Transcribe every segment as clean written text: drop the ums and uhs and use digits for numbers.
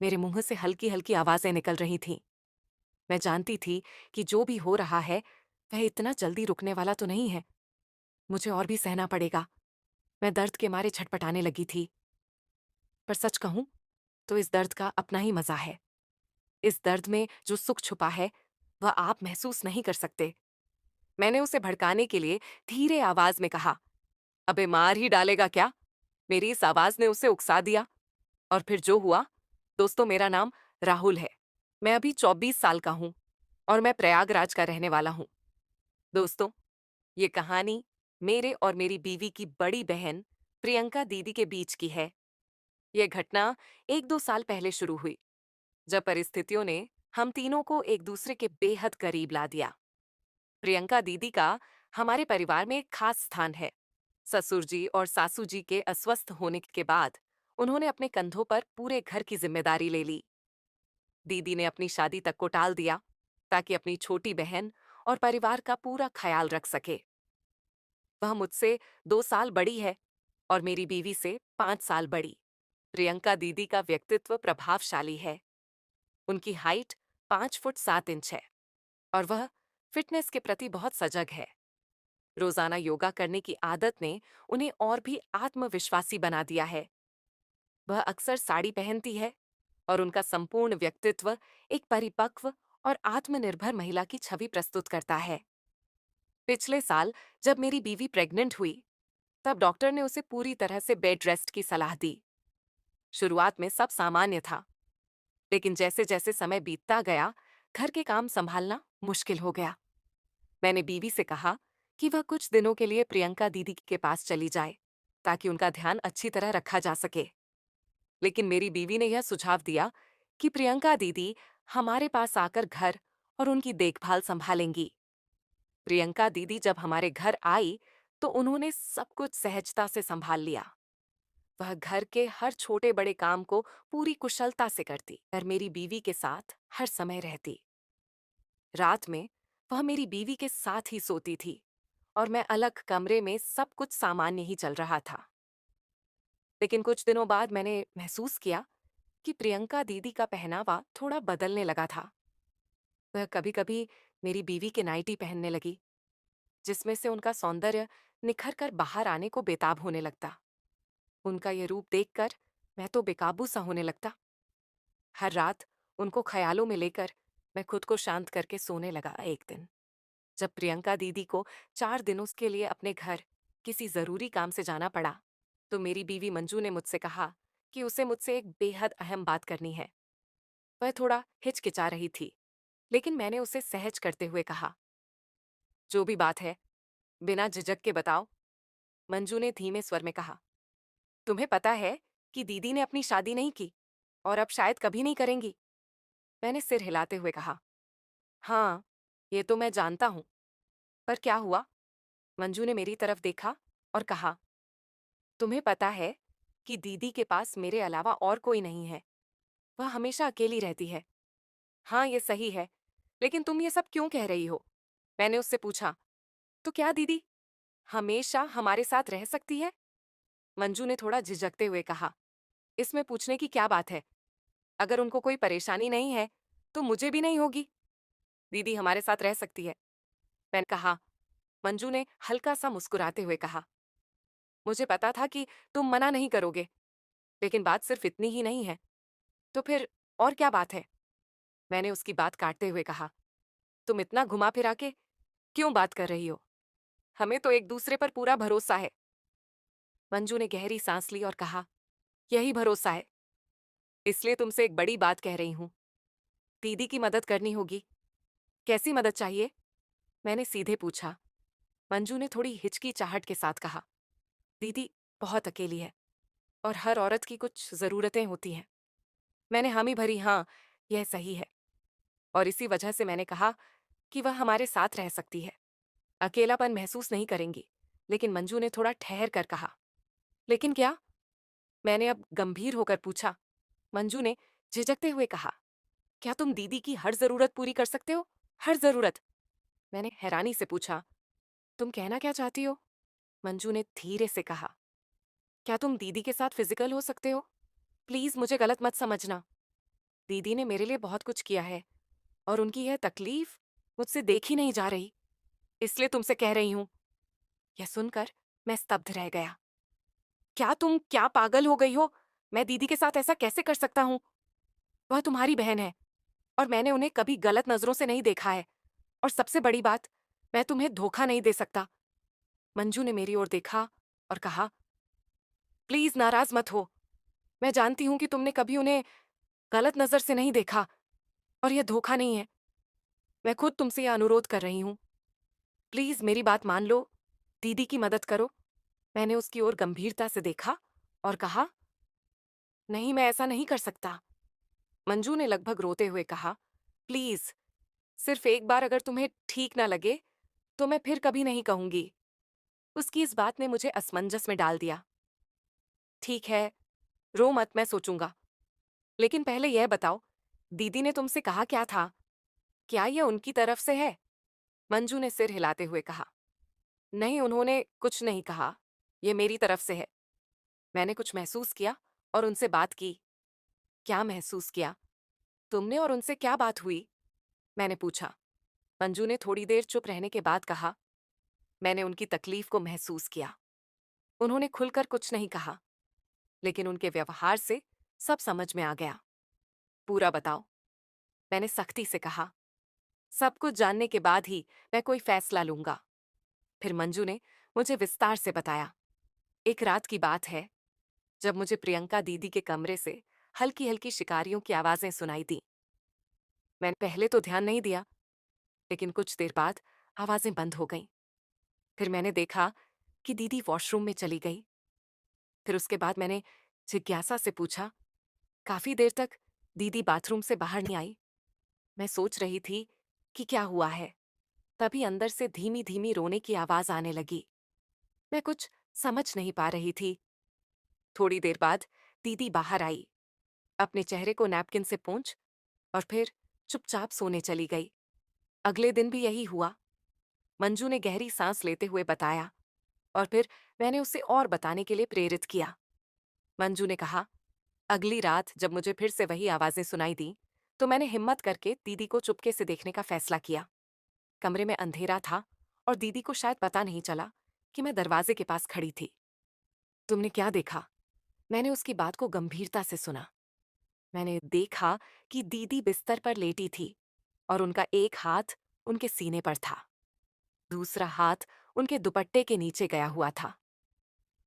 मेरे मुंह से हल्की हल्की आवाजें निकल रही थीं। मैं जानती थी कि जो भी हो रहा है वह इतना जल्दी रुकने वाला तो नहीं है। मुझे और भी सहना पड़ेगा। मैं दर्द के मारे छटपटाने लगी थी। पर सच कहूं तो इस दर्द का अपना ही मजा है। इस दर्द में जो सुख छुपा है वह आप महसूस नहीं कर सकते। मैंने उसे भड़काने के लिए धीरे आवाज में कहा, अबे मार ही डालेगा क्या? मेरी इस आवाज ने उसे उकसा दिया। और फिर जो हुआ, दोस्तों, मेरा नाम राहुल है। मैं अभी 24 साल का हूं और मैं प्रयागराज का रहने वाला हूं। दोस्तों, ये कहानी मेरे और मेरी बीवी की बड़ी बहन प्रियंका दीदी के बीच की है। यह घटना 1-2 साल पहले शुरू हुई, जब परिस्थितियों ने हम तीनों को एक दूसरे के बेहद करीब ला दिया। प्रियंका दीदी का हमारे परिवार में एक खास स्थान है। ससुर जी और सासू जी के अस्वस्थ होने के बाद उन्होंने अपने कंधों पर पूरे घर की जिम्मेदारी ले ली। दीदी ने अपनी शादी तक को टाल दिया ताकि अपनी छोटी बहन और परिवार का पूरा ख्याल रख सके। वह मुझसे 2 साल बड़ी है और मेरी बीवी से 5 साल बड़ी। प्रियंका दीदी का व्यक्तित्व प्रभावशाली है। उनकी हाइट 5 फुट 7 इंच है और वह फिटनेस के प्रति बहुत सजग है। रोजाना योगा करने की आदत ने उन्हें और भी आत्मविश्वासी बना दिया है। वह अक्सर साड़ी पहनती है और उनका संपूर्ण व्यक्तित्व एक परिपक्व और आत्मनिर्भर महिला की छवि प्रस्तुत करता है। पिछले साल जब मेरी बीवी प्रेग्नेंट हुई, तब डॉक्टर ने उसे पूरी तरह से बेड रेस्ट की सलाह दी। शुरुआत में सब सामान्य था, लेकिन जैसे जैसे समय बीतता गया, घर के काम संभालना मुश्किल हो गया। मैंने बीवी से कहा कि वह कुछ दिनों के लिए प्रियंका दीदी के पास चली जाए, ताकि उनका ध्यान अच्छी तरह रखा जा सके। लेकिन मेरी बीवी ने यह सुझाव दिया कि प्रियंका दीदी हमारे पास आकर घर और उनकी देखभाल संभालेंगी। प्रियंका दीदी जब हमारे घर आई तो उन्होंने सब कुछ सहजता से संभाल लिया। वह घर के हर छोटे बड़े काम को पूरी कुशलता से करती और मेरी बीवी के साथ हर समय रहती। रात में वह मेरी बीवी के साथ ही सोती थी और मैं अलग कमरे में सब कुछ सामान्य ही चल रहा था। लेकिन कुछ दिनों बाद मैंने महसूस किया कि प्रियंका दीदी का पहनावा थोड़ा बदलने लगा था। वह कभी-कभी मेरी बीवी के नाइटी पहनने लगी, जिसमें से उनका सौंदर्य निखर कर बाहर आने को बेताब होने लगता। उनका ये रूप देखकर मैं तो बेकाबू सा होने लगता। हर रात उनको ख्यालों में लेकर मैं खुद को शांत करके सोने लगा। एक दिन जब प्रियंका दीदी को 4 दिनों के लिए अपने घर किसी जरूरी काम से जाना पड़ा, तो मेरी बीवी मंजू ने मुझसे कहा कि उसे मुझसे एक बेहद अहम बात करनी है। वह थोड़ा हिचकिचा रही थी, लेकिन मैंने उसे सहज करते हुए कहा, जो भी बात है बिना झिझक के बताओ। मंजू ने धीमे स्वर में कहा, तुम्हें पता है कि दीदी ने अपनी शादी नहीं की और अब शायद कभी नहीं करेंगी। मैंने सिर हिलाते हुए कहा, हाँ, ये तो मैं जानता हूं, पर क्या हुआ? मंजू ने मेरी तरफ देखा और कहा, तुम्हें पता है कि दीदी के पास मेरे अलावा और कोई नहीं है। वह हमेशा अकेली रहती है। हाँ, ये सही है, लेकिन तुम ये सब क्यों कह रही हो? मैंने उससे पूछा। तो क्या दीदी हमेशा हमारे साथ रह सकती है? मंजू ने थोड़ा झिझकते हुए कहा, इसमें पूछने की क्या बात है? अगर उनको कोई परेशानी नहीं है तो मुझे भी नहीं होगी। दीदी हमारे साथ रह सकती है, मैंने कहा। मंजू ने हल्का सा मुस्कुराते हुए कहा, मुझे पता था कि तुम मना नहीं करोगे, लेकिन बात सिर्फ इतनी ही नहीं है। तो फिर और क्या बात है? मैंने उसकी बात काटते हुए कहा, तुम इतना घुमा फिरा के क्यों बात कर रही हो? हमें तो एक दूसरे पर पूरा भरोसा है। मंजू ने गहरी सांस ली और कहा, यही भरोसा है, इसलिए तुमसे एक बड़ी बात कह रही हूं। दीदी की मदद करनी होगी। कैसी मदद चाहिए? मैंने सीधे पूछा। मंजू ने थोड़ी हिचकिचाहट के साथ कहा, दीदी बहुत अकेली है और हर औरत की कुछ जरूरतें होती हैं। मैंने हामी भरी, हाँ, यह सही है। और इसी वजह से मैंने कहा कि वह हमारे साथ रह सकती है, अकेलापन महसूस नहीं करेंगी। लेकिन मंजू ने थोड़ा ठहर कर कहा, लेकिन क्या? मैंने अब गंभीर होकर पूछा। मंजू ने झिझकते हुए कहा, क्या तुम दीदी की हर जरूरत पूरी कर सकते हो? हर जरूरत? मैंने हैरानी से पूछा, तुम कहना क्या चाहती हो? मंजू ने धीरे से कहा, क्या तुम दीदी के साथ फिजिकल हो सकते हो? प्लीज मुझे गलत मत समझना। दीदी ने मेरे लिए बहुत कुछ किया है और उनकी यह तकलीफ मुझसे देखी नहीं जा रही, इसलिए तुमसे कह रही हूं। यह सुनकर मैं स्तब्ध रह गया। क्या पागल हो गई हो? मैं दीदी के साथ ऐसा कैसे कर सकता हूँ? वह तुम्हारी बहन है और मैंने उन्हें कभी गलत नजरों से नहीं देखा है। और सबसे बड़ी बात, मैं तुम्हें धोखा नहीं दे सकता। मंजू ने मेरी ओर देखा और कहा, प्लीज नाराज मत हो। मैं जानती हूं कि तुमने कभी उन्हें गलत नजर से नहीं देखा और यह धोखा नहीं है। मैं खुद तुमसे यह अनुरोध कर रही हूं। प्लीज मेरी बात मान लो। दीदी की मदद करो। मैंने उसकी ओर गंभीरता से देखा और कहा, नहीं, मैं ऐसा नहीं कर सकता। मंजू ने लगभग रोते हुए कहा, प्लीज, सिर्फ एक बार अगर तुम्हें ठीक ना लगे तो मैं फिर कभी नहीं कहूंगी। उसकी इस बात ने मुझे असमंजस में डाल दिया। ठीक है, रो मत, मैं सोचूंगा। लेकिन पहले यह बताओ, दीदी ने तुमसे कहा क्या था? क्या यह उनकी तरफ से है? मंजू ने सिर हिलाते हुए कहा, नहीं, उन्होंने कुछ नहीं कहा। यह मेरी तरफ से है। मैंने कुछ महसूस किया और उनसे बात की। क्या महसूस किया? तुमने और उनसे क्या बात हुई? मैंने पूछा। मंजू ने थोड़ी देर चुप रहने के बाद कहा, मैंने उनकी तकलीफ को महसूस किया। उन्होंने खुलकर कुछ नहीं कहा, लेकिन उनके व्यवहार से सब समझ में आ गया। पूरा बताओ, मैंने सख्ती से कहा। सब कुछ जानने के बाद ही मैं कोई फैसला लूंगा। फिर मंजू ने मुझे विस्तार से बताया। एक रात की बात है जब मुझे प्रियंका दीदी के कमरे से हल्की हल्की शिकारियों की आवाजें सुनाई दी। मैंने पहले तो ध्यान नहीं दिया, लेकिन कुछ देर बाद आवाजें बंद हो गईं। फिर मैंने देखा कि दीदी वॉशरूम में चली गई। फिर उसके बाद मैंने जिज्ञासा से पूछा, काफी देर तक दीदी बाथरूम से बाहर नहीं आई। मैं सोच रही थी कि क्या हुआ है। तभी अंदर से धीमी धीमी रोने की आवाज आने लगी। मैं कुछ समझ नहीं पा रही थी। थोड़ी देर बाद दीदी बाहर आई, अपने चेहरे को नैपकिन से पोंछ और फिर चुपचाप सोने चली गई। अगले दिन भी यही हुआ। मंजू ने गहरी सांस लेते हुए बताया और फिर मैंने उसे और बताने के लिए प्रेरित किया। मंजू ने कहा, अगली रात जब मुझे फिर से वही आवाजें सुनाई दी तो मैंने हिम्मत करके दीदी को चुपके से देखने का फैसला किया। कमरे में अंधेरा था और दीदी को शायद पता नहीं चला कि मैं दरवाजे के पास खड़ी थी। तुमने क्या देखा? मैंने उसकी बात को गंभीरता से सुना। मैंने देखा कि दीदी बिस्तर पर लेटी थी और उनका एक हाथ उनके सीने पर था। दूसरा हाथ उनके दुपट्टे के नीचे गया हुआ था।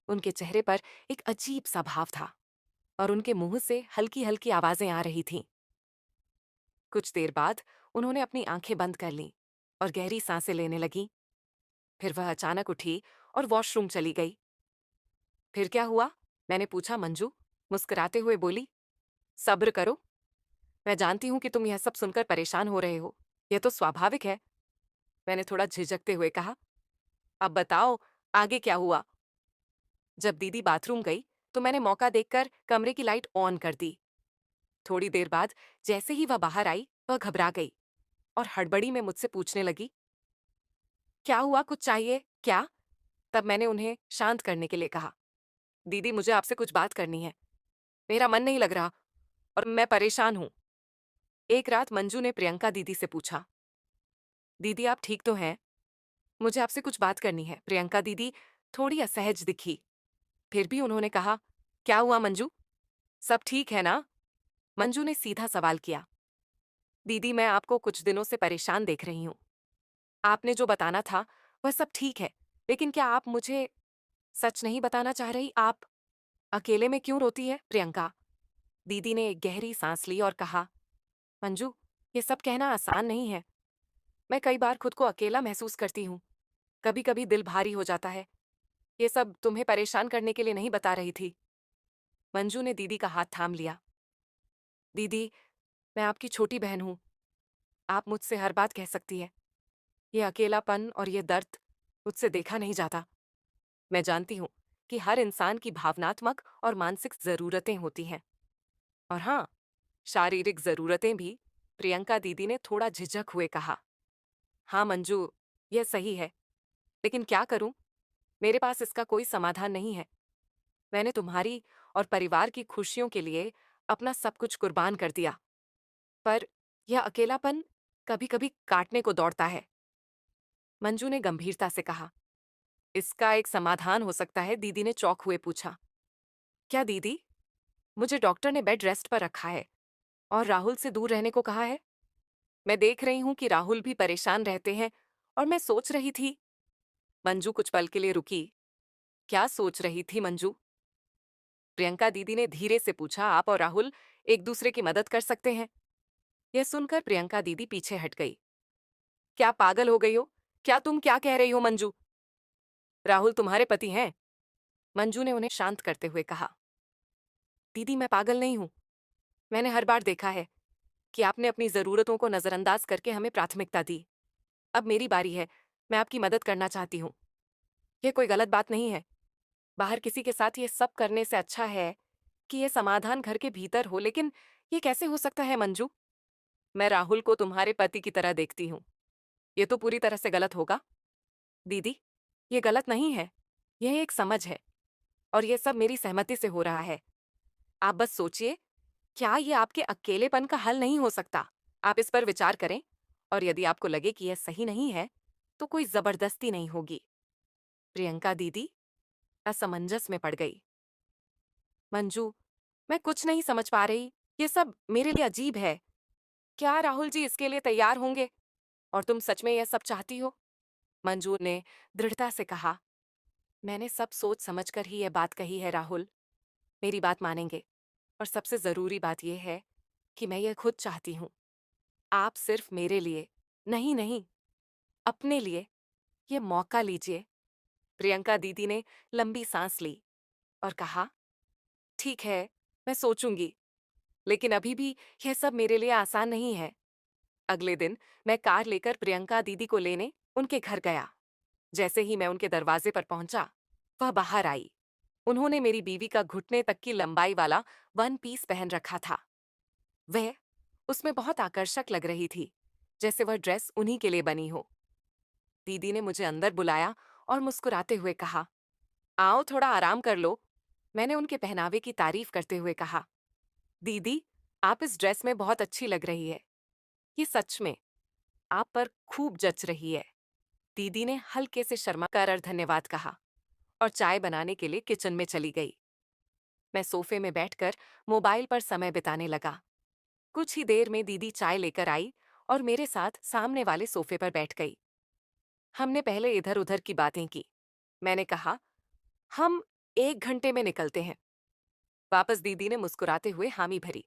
उनके चेहरे पर एक अजीब सा भाव था और उनके मुंह से हल्की हल्की आवाजें आ रही थीं। कुछ देर बाद उन्होंने अपनी आंखें बंद कर लीं और गहरी सांसें लेने लगीं। फिर वह अचानक उठी और वॉशरूम चली गई। फिर क्या हुआ? मैंने पूछा। मंजू मुस्कुराते हुए बोली, सब्र करो। मैं जानती हूं कि तुम यह सब सुनकर परेशान हो रहे हो। यह तो स्वाभाविक है। मैंने थोड़ा झिझकते हुए कहा, अब बताओ, आगे क्या हुआ? जब दीदी बाथरूम गई तो मैंने मौका देखकर कमरे की लाइट ऑन कर दी। थोड़ी देर बाद जैसे ही वह बाहर आई, वह घबरा गई और हड़बड़ी में मुझसे पूछने लगी, क्या हुआ, कुछ चाहिए क्या? तब मैंने उन्हें शांत करने के लिए कहा, दीदी, मुझे आपसे कुछ बात करनी है। मेरा मन नहीं लग रहा और मैं परेशान हूं। एक रात मंजू ने प्रियंका दीदी से पूछा, दीदी आप ठीक तो हैं? मुझे आपसे कुछ बात करनी है। प्रियंका दीदी थोड़ी असहज दिखी। फिर भी उन्होंने कहा, क्या हुआ मंजू? सब ठीक है ना? मंजू ने सीधा सवाल किया। दीदी, मैं आपको कुछ दिनों से परेशान देख रही हूं। आपने जो बताना था वह सब ठीक है, लेकिन क्या आप मुझे सच नहीं बताना चाह रही? आप अकेले में क्यों रोती है? प्रियंका दीदी ने एक गहरी सांस ली और कहा, मंजू, ये सब कहना आसान नहीं है। मैं कई बार खुद को अकेला महसूस करती हूँ। कभी कभी दिल भारी हो जाता है। ये सब तुम्हें परेशान करने के लिए नहीं बता रही थी। मंजू ने दीदी का हाथ थाम लिया। दीदी, मैं आपकी छोटी बहन हूँ। आप मुझसे हर बात कह सकती है। ये अकेलापन और ये दर्द मुझसे देखा नहीं जाता। मैं जानती हूँ कि हर इंसान की भावनात्मक और मानसिक जरूरतें होती हैं। और हाँ, शारीरिक जरूरतें भी। प्रियंका दीदी ने थोड़ा झिझक हुए कहा, हाँ मंजू, यह सही है, लेकिन क्या करूं? मेरे पास इसका कोई समाधान नहीं है। मैंने तुम्हारी और परिवार की खुशियों के लिए अपना सब कुछ कुर्बान कर दिया, पर यह अकेलापन कभी-कभी काटने को दौड़ता है। मंजू ने गंभीरता से कहा। इसका एक समाधान हो सकता है, दीदी ने चौंक हुए पूछा। क्या दीदी? मुझे डॉक्टर ने बेड रेस्ट पर रखा है और राहुल से दूर रहने को कहा है। मैं देख रही हूं कि राहुल भी परेशान रहते हैं और मैं सोच रही थी। मंजू कुछ पल के लिए रुकी। क्या सोच रही थी मंजू? प्रियंका दीदी ने धीरे से पूछा। आप और राहुल एक दूसरे की मदद कर सकते हैं। यह सुनकर प्रियंका दीदी पीछे हट गई। क्या पागल हो गई हो? क्या तुम क्या कह रही हो मंजू? राहुल तुम्हारे पति हैं। मंजू ने उन्हें शांत करते हुए कहा। दीदी मैं पागल नहीं हूं। मैंने हर बार देखा है कि आपने अपनी जरूरतों को नजरअंदाज करके हमें प्राथमिकता दी। अब मेरी बारी है। मैं आपकी मदद करना चाहती हूँ। यह कोई गलत बात नहीं है। बाहर किसी के साथ ये सब करने से अच्छा है कि यह समाधान घर के भीतर हो। लेकिन ये कैसे हो सकता है मंजू? मैं राहुल को तुम्हारे पति की तरह देखती हूँ। ये तो पूरी तरह से गलत होगा। दीदी, ये गलत नहीं है। यह एक समझ है और यह सब मेरी सहमति से हो रहा है। आप बस सोचिए, क्या ये आपके अकेलेपन का हल नहीं हो सकता? आप इस पर विचार करें और यदि आपको लगे कि यह सही नहीं है, तो कोई जबरदस्ती नहीं होगी। प्रियंका दीदी असमंजस में पड़ गई। मंजू, मैं कुछ नहीं समझ पा रही। ये सब मेरे लिए अजीब है। क्या राहुल जी इसके लिए तैयार होंगे? और तुम सच में यह सब चाहती हो? मंजू ने दृढ़ता से कहा। मैंने सब सोच समझकर ही यह बात कही है राहुल। मेरी बात मानेंगे। और सबसे जरूरी बात यह है कि मैं यह खुद चाहती हूँ। आप सिर्फ मेरे लिए नहीं नहीं, अपने लिए ये मौका लीजिए। प्रियंका दीदी ने लंबी सांस ली और कहा, ठीक है, मैं सोचूंगी। लेकिन अभी भी यह सब मेरे लिए आसान नहीं है। अगले दिन मैं कार लेकर प्रियंका दीदी को लेने उनके घर गया। जैसे ही मैं उनके दरवाजे पर पहुंचा, वह बाहर आई। उन्होंने मेरी बीवी का घुटने तक की लंबाई वाला वन पीस पहन रखा था। वह उसमें बहुत आकर्षक लग रही थी, जैसे वह ड्रेस उन्हीं के लिए बनी हो। दीदी ने मुझे अंदर बुलाया और मुस्कुराते हुए कहा, आओ थोड़ा आराम कर लो। मैंने उनके पहनावे की तारीफ करते हुए कहा, दीदी, आप इस ड्रेस में बहुत अच्छी लग रही है। ये सच में आप पर खूब जच रही है। दीदी ने हल्के से शर्मा कर धन्यवाद कहा और चाय बनाने के लिए किचन में चली गई। मैं सोफे में बैठकर मोबाइल पर समय बिताने लगा। कुछ ही देर में दीदी चाय लेकर आई और मेरे साथ सामने वाले सोफे पर बैठ गई। हमने पहले इधर उधर की बातें की। मैंने कहा, हम 1 घंटे में निकलते हैं। वापस दीदी ने मुस्कुराते हुए हामी भरी।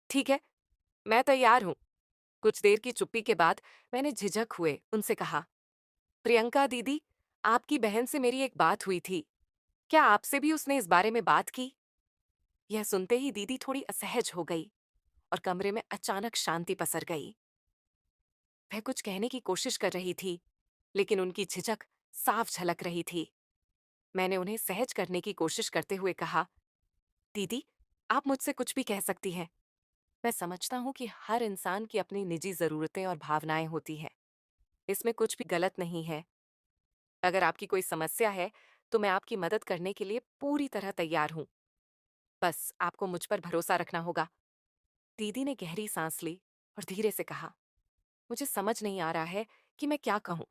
ठीक है, मैं तैयार हूं। कुछ देर की चुप्पी के बाद मैंने झिझक हुए उनसे कहा, प्रियंका दीदी, आपकी बहन से मेरी एक बात हुई थी। क्या आपसे भी उसने इस बारे में बात की? यह सुनते ही दीदी थोड़ी असहज हो गई और कमरे में अचानक शांति पसर गई। वह कुछ कहने की कोशिश कर रही थी, लेकिन उनकी झिझक साफ झलक रही थी। मैंने उन्हें सहज करने की कोशिश करते हुए कहा, दीदी, आप मुझसे कुछ भी कह सकती हैं। मैं समझता हूँ कि हर इंसान की अपनी निजी जरूरतें और भावनाएं होती हैं। इसमें कुछ भी गलत नहीं है। अगर आपकी कोई समस्या है, तो मैं आपकी मदद करने के लिए पूरी तरह तैयार हूँ। बस आपको मुझ पर भरोसा रखना होगा। दीदी ने गहरी सांस ली और धीरे से कहा, मुझे समझ नहीं आ रहा है कि मैं क्या कहूँ।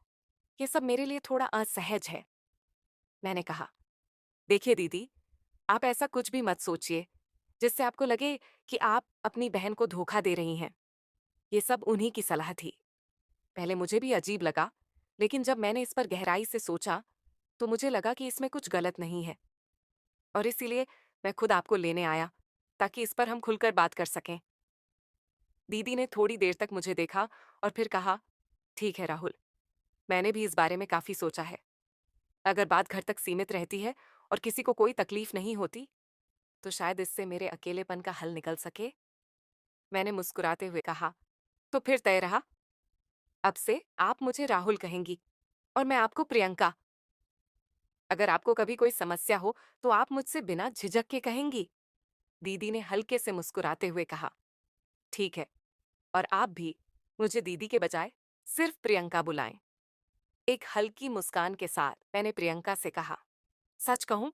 यह सब मेरे लिए थोड़ा असहज है। मैंने कहा, देखिए दीदी, आप ऐसा कुछ भी मत सोचिए जिससे आपको लगे कि आप अपनी बहन को धोखा दे रही हैं। ये सब उन्हीं की सलाह थी। पहले मुझे भी अजीब लगा, लेकिन जब मैंने इस पर गहराई से सोचा, तो मुझे लगा कि इसमें कुछ गलत नहीं है। और इसीलिए मैं खुद आपको लेने आया, ताकि इस पर हम खुलकर बात कर सकें। दीदी ने थोड़ी देर तक मुझे देखा और फिर कहा, ठीक है राहुल, मैंने भी इस बारे में काफी सोचा है। अगर बात घर तक सीमित रहती है और किसी को कोई तकलीफ नहीं होती, तो शायद इससे मेरे अकेलेपन का हल निकल सके। मैंने मुस्कुराते हुए कहा, तो फिर तय रहा। अब से आप मुझे राहुल कहेंगी और मैं आपको प्रियंका। अगर आपको कभी कोई समस्या हो, तो आप मुझसे बिना झिझक के कहेंगी। दीदी ने हल्के से मुस्कुराते हुए कहा, ठीक है, और आप भी मुझे दीदी के बजाय सिर्फ प्रियंका बुलाएं। एक हल्की मुस्कान के साथ मैंने प्रियंका से कहा, सच कहूं,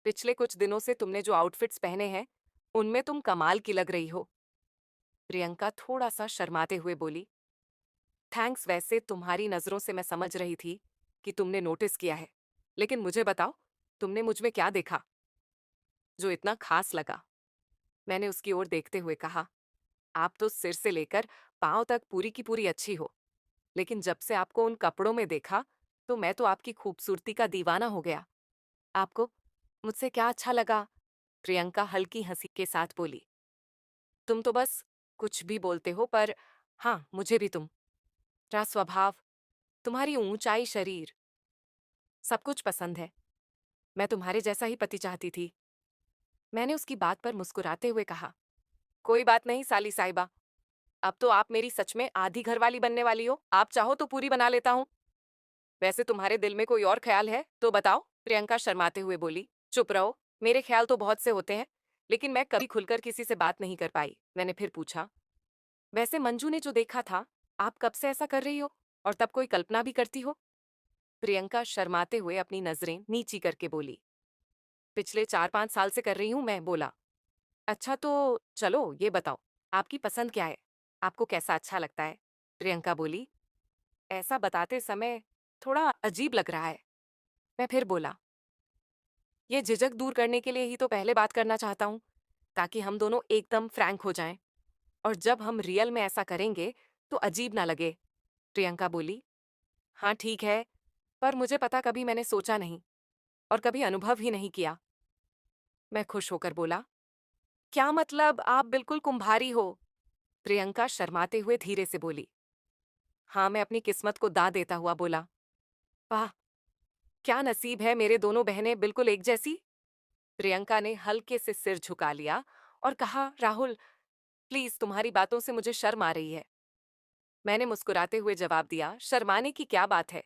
पिछले कुछ दिनों से तुमने जो आउटफिट्स पहने हैं, उनमें तुम कमाल की लग रही हो। प्रियंका थोड़ा सा शर्माते हुए बोली, थैंक्स। वैसे तुम्हारी नजरों से मैं समझ रही थी कि तुमने नोटिस किया है, लेकिन मुझे बताओ, तुमने मुझ में क्या देखा जो इतना खास लगा? मैंने उसकी ओर देखते हुए कहा, आप तो सिर से लेकर पांव तक पूरी की पूरी अच्छी हो, लेकिन जब से आपको उन कपड़ों में देखा तो मैं तो आपकी खूबसूरती का दीवाना हो गया। आपको मुझसे क्या अच्छा लगा? प्रियंका हल्की हंसी के साथ बोली, तुम तो बस कुछ भी बोलते हो, पर हाँ, मुझे भी तुम्हारा स्वभाव, तुम्हारी ऊंचाई, शरीर, सब कुछ पसंद है। मैं तुम्हारे जैसा ही पति चाहती थी। मैंने उसकी बात पर मुस्कुराते हुए कहा, कोई बात नहीं साली साहिबा, अब तो आप मेरी सच में आधी घरवाली बनने वाली हो। आप चाहो तो पूरी बना लेता हूँ। वैसे तुम्हारे दिल में कोई और ख्याल है तो बताओ? प्रियंका शर्माते हुए बोली, चुप रहो, मेरे ख्याल तो बहुत से होते हैं, लेकिन मैं कभी खुलकर किसी से बात नहीं कर पाई। मैंने फिर पूछा, वैसे मंजू ने जो देखा था, आप कब से ऐसा कर रही हो और तब कोई कल्पना भी करती हो? प्रियंका शर्माते हुए अपनी नजरें नीची करके बोली, पिछले 4-5 साल से कर रही हूं। मैं बोला, अच्छा तो चलो ये बताओ, आपकी पसंद क्या है? आपको कैसा अच्छा लगता है? प्रियंका बोली, ऐसा बताते समय थोड़ा अजीब लग रहा है। मैं फिर बोला, ये झिझक दूर करने के लिए ही तो पहले बात करना चाहता हूँ, ताकि हम दोनों एकदम फ्रैंक हो जाएं, और जब हम रियल में ऐसा करेंगे तो अजीब ना लगे। प्रियंका बोली, हाँ ठीक है, पर मुझे पता कभी मैंने सोचा नहीं और कभी अनुभव ही नहीं किया। मैं खुश होकर बोला, क्या मतलब, आप बिल्कुल कुंभारी हो? प्रियंका शर्माते हुए धीरे से बोली, हाँ। मैं अपनी किस्मत को दाद देता हुआ बोला, वाह, क्या नसीब है, मेरे दोनों बहनें बिल्कुल एक जैसी। प्रियंका ने हल्के से सिर झुका लिया और कहा, राहुल प्लीज, तुम्हारी बातों से मुझे शर्म आ रही है। मैंने मुस्कुराते हुए जवाब दिया, शर्माने की क्या बात है,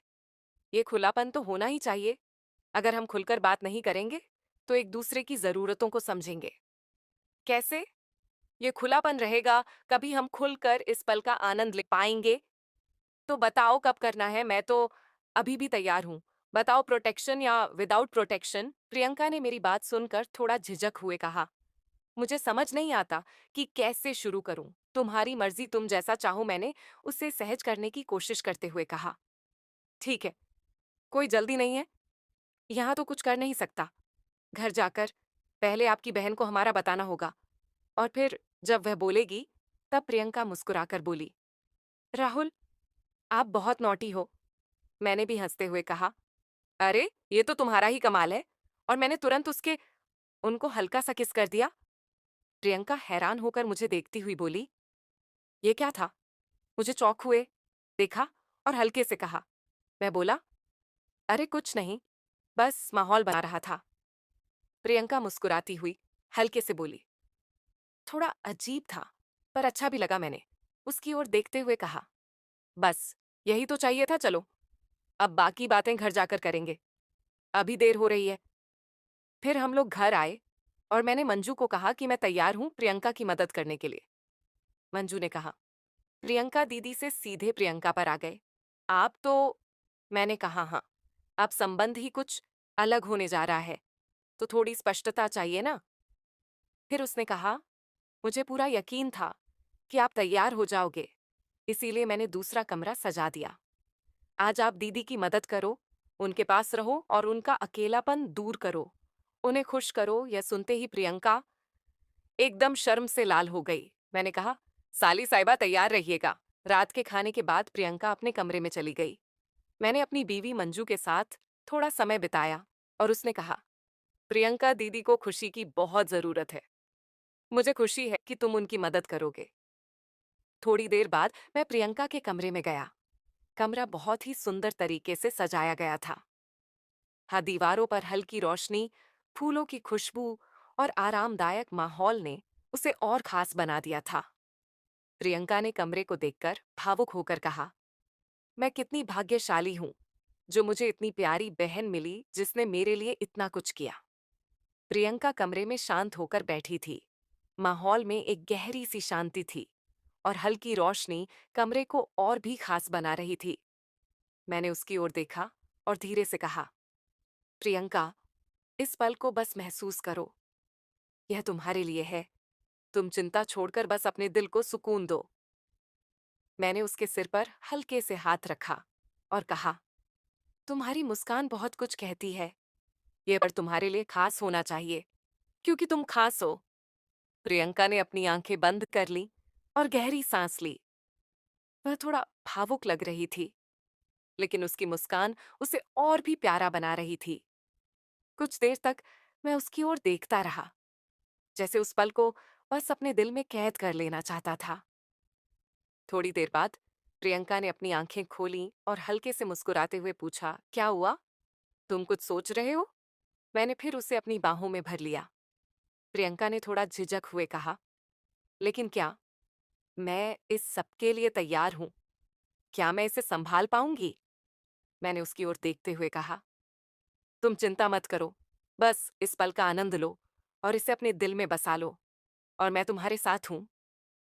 ये खुलापन तो होना ही चाहिए। अगर हम खुलकर बात नहीं करेंगे तो एक दूसरे की जरूरतों को समझेंगे कैसे? ये खुलापन रहेगा, कभी हम खुलकर इस पल का आनंद ले पाएंगे। तो बताओ कब करना है, मैं तो अभी भी तैयार हूँ। बताओ, प्रोटेक्शन या विदाउट प्रोटेक्शन? प्रियंका ने मेरी बात सुनकर थोड़ा झिझक हुए कहा, मुझे समझ नहीं आता कि कैसे शुरू करूं। तुम्हारी मर्जी, तुम जैसा चाहो। मैंने उसे सहज करने की कोशिश करते हुए कहा, ठीक है, कोई जल्दी नहीं है, यहाँ तो कुछ कर नहीं सकता। घर जाकर पहले आपकी बहन को हमारा बताना होगा, और फिर जब वह बोलेगी तब। प्रियंका मुस्कुराकर बोली, राहुल आप बहुत नॉटी हो। मैंने भी हंसते हुए कहा, अरे ये तो तुम्हारा ही कमाल है। और मैंने तुरंत उसके उनको हल्का सा किस कर दिया। प्रियंका हैरान होकर मुझे देखती हुई बोली, ये क्या था? मुझे चौंक हुए देखा और हल्के से कहा। मैं बोला, अरे कुछ नहीं, बस माहौल बना रहा था। प्रियंका मुस्कुराती हुई हल्के से बोली, थोड़ा अजीब था, पर अच्छा भी लगा। मैंने उसकी ओर देखते हुए कहा, बस यही तो चाहिए था। चलो अब बाकी बातें घर जाकर करेंगे, अभी देर हो रही है। फिर हम लोग घर आए और मैंने मंजू को कहा कि मैं तैयार हूं प्रियंका की मदद करने के लिए। मंजू ने कहा, प्रियंका दीदी से सीधे प्रियंका पर आ गए, आप तो। मैंने कहा, हाँ, अब संबंध ही कुछ अलग होने जा रहा है, तो थोड़ी स्पष्टता चाहिए ना। फिर उसने कहा, मुझे पूरा यकीन था कि आप तैयार हो जाओगे, इसीलिए मैंने दूसरा कमरा सजा दिया। आज आप दीदी की मदद करो, उनके पास रहो और उनका अकेलापन दूर करो, उन्हें खुश करो। यह सुनते ही प्रियंका एकदम शर्म से लाल हो गई। मैंने कहा, साली साहिबा तैयार रहिएगा। रात के खाने के बाद प्रियंका अपने कमरे में चली गई। मैंने अपनी बीवी मंजू के साथ थोड़ा समय बिताया और उसने कहा, प्रियंका दीदी को खुशी की बहुत जरूरत है। मुझे खुशी है कि तुम उनकी मदद करोगे। थोड़ी देर बाद मैं प्रियंका के कमरे में गया। कमरा बहुत ही सुंदर तरीके से सजाया गया था। हाँ, दीवारों पर हल्की रोशनी, फूलों की खुशबू और आरामदायक माहौल ने उसे और खास बना दिया था। प्रियंका ने कमरे को देखकर भावुक होकर कहा, मैं कितनी भाग्यशाली हूं जो मुझे इतनी प्यारी बहन मिली जिसने मेरे लिए इतना कुछ किया। प्रियंका कमरे में शांत होकर बैठी थी। माहौल में एक गहरी सी शांति थी और हल्की रोशनी कमरे को और भी खास बना रही थी। मैंने उसकी ओर देखा और धीरे से कहा, प्रियंका, इस पल को बस महसूस करो, यह तुम्हारे लिए है। तुम चिंता छोड़कर बस अपने दिल को सुकून दो। मैंने उसके सिर पर हल्के से हाथ रखा और कहा, तुम्हारी मुस्कान बहुत कुछ कहती है। ये पर तुम्हारे लिए खास होना चाहिए, क्योंकि तुम खास हो। प्रियंका ने अपनी आंखें बंद कर ली और गहरी सांस ली। वह थोड़ा भावुक लग रही थी, लेकिन उसकी मुस्कान उसे और भी प्यारा बना रही थी। कुछ देर तक मैं उसकी ओर देखता रहा, जैसे उस पल को बस अपने दिल में कैद कर लेना चाहता था। थोड़ी देर बाद प्रियंका ने अपनी आंखें खोलीं और हल्के से मुस्कुराते हुए पूछा, क्या हुआ? तुम कुछ सोच रहे हो? मैंने फिर उसे अपनी बाहों में भर लिया। प्रियंका ने थोड़ा झिझक हुए कहा, लेकिन क्या? मैं इस सबके लिए तैयार हूं। क्या मैं इसे संभाल पाऊंगी? मैंने उसकी ओर देखते हुए कहा, तुम चिंता मत करो, बस इस पल का आनंद लो और इसे अपने दिल में बसा लो। और मैं तुम्हारे साथ हूं,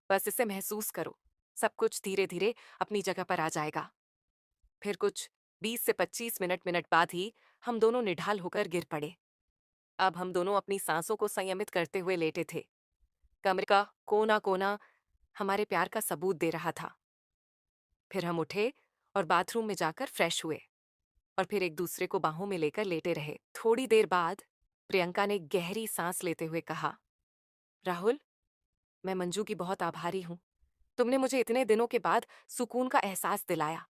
बस इसे महसूस करो। सब कुछ धीरे धीरे अपनी जगह पर आ जाएगा। फिर कुछ 20 से 25 मिनट बाद ही हम दोनों निढाल होकर गिर पड़े। अब हम दोनों अपनी सांसों को संयमित करते हुए लेटे थे। कमरे का कोना कोना हमारे प्यार का सबूत दे रहा था। फिर हम उठे और बाथरूम में जाकर फ्रेश हुए और फिर एक दूसरे को बाहों में लेकर लेटे रहे। थोड़ी देर बाद प्रियंका ने गहरी सांस लेते हुए कहा, राहुल, मैं मंजू की बहुत आभारी हूं। तुमने मुझे इतने दिनों के बाद सुकून का एहसास दिलाया।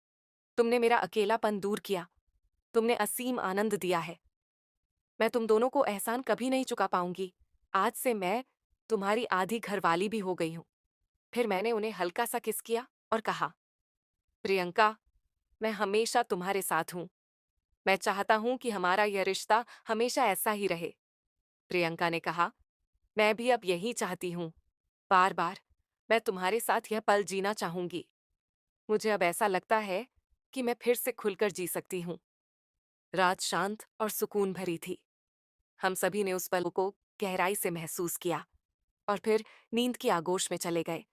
तुमने मेरा अकेलापन दूर किया। तुमने असीम आनंद दिया है। मैं तुम दोनों को एहसान कभी नहीं चुका पाऊंगी। आज से मैं तुम्हारी आधी घरवाली भी हो गई हूं। फिर मैंने उन्हें हल्का सा किस किया और कहा, प्रियंका, मैं हमेशा तुम्हारे साथ हूं। मैं चाहता हूं कि हमारा यह रिश्ता हमेशा ऐसा ही रहे। प्रियंका ने कहा, मैं भी अब यही चाहती हूं। बार बार मैं तुम्हारे साथ यह पल जीना चाहूंगी। मुझे अब ऐसा लगता है कि मैं फिर से खुलकर जी सकती हूँ। रात शांत और सुकून भरी थी। हम सभी ने उस पल को गहराई से महसूस किया और फिर नींद की आगोश में चले गए।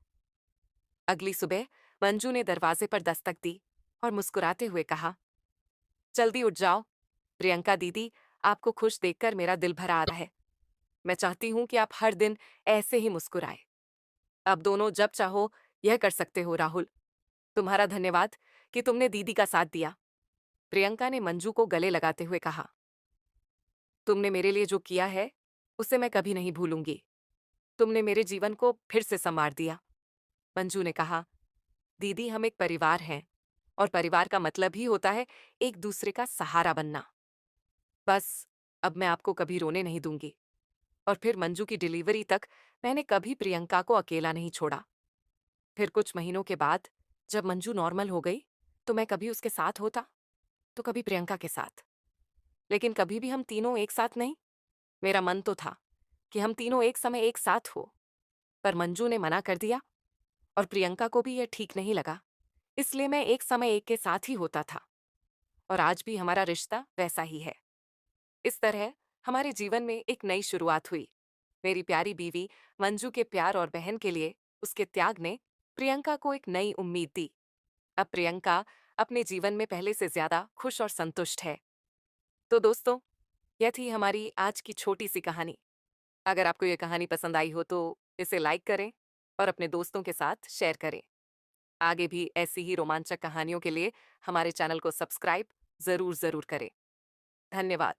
अगली सुबह मंजू ने दरवाजे पर दस्तक दी और मुस्कुराते हुए कहा, जल्दी उठ जाओ। प्रियंका दीदी, आपको खुश देखकर मेरा दिल भर आ रहा है। मैं चाहती हूँ कि आप हर दिन ऐसे ही मुस्कुराए। अब दोनों जब चाहो यह कर सकते हो। राहुल, तुम्हारा धन्यवाद कि तुमने दीदी का साथ दिया। प्रियंका ने मंजू को गले लगाते हुए कहा, तुमने मेरे लिए जो किया है उसे मैं कभी नहीं भूलूंगी। तुमने मेरे जीवन को फिर से संवार दिया। मंजू ने कहा, दीदी, हम एक परिवार हैं और परिवार का मतलब ही होता है एक दूसरे का सहारा बनना। बस अब मैं आपको कभी रोने नहीं दूंगी। और फिर मंजू की डिलीवरी तक मैंने कभी प्रियंका को अकेला नहीं छोड़ा। फिर कुछ महीनों के बाद जब मंजू नॉर्मल हो गई तो मैं कभी उसके साथ होता तो कभी प्रियंका के साथ, लेकिन कभी भी हम तीनों एक साथ नहीं। मेरा मन तो था कि हम तीनों एक समय एक साथ हो, पर मंजू ने मना कर दिया और प्रियंका को भी यह ठीक नहीं लगा। इसलिए मैं एक समय एक के साथ ही होता था और आज भी हमारा रिश्ता वैसा ही है। इस तरह हमारे जीवन में एक नई शुरुआत हुई। मेरी प्यारी बीवी मंजू के प्यार और बहन के लिए उसके त्याग ने प्रियंका को एक नई उम्मीद दी। अब प्रियंका अपने जीवन में पहले से ज्यादा खुश और संतुष्ट है। तो दोस्तों, यह थी हमारी आज की छोटी सी कहानी। अगर आपको यह कहानी पसंद आई हो तो इसे लाइक करें और अपने दोस्तों के साथ शेयर करें। आगे भी ऐसी ही रोमांचक कहानियों के लिए हमारे चैनल को सब्सक्राइब जरूर जरूर करें। धन्यवाद।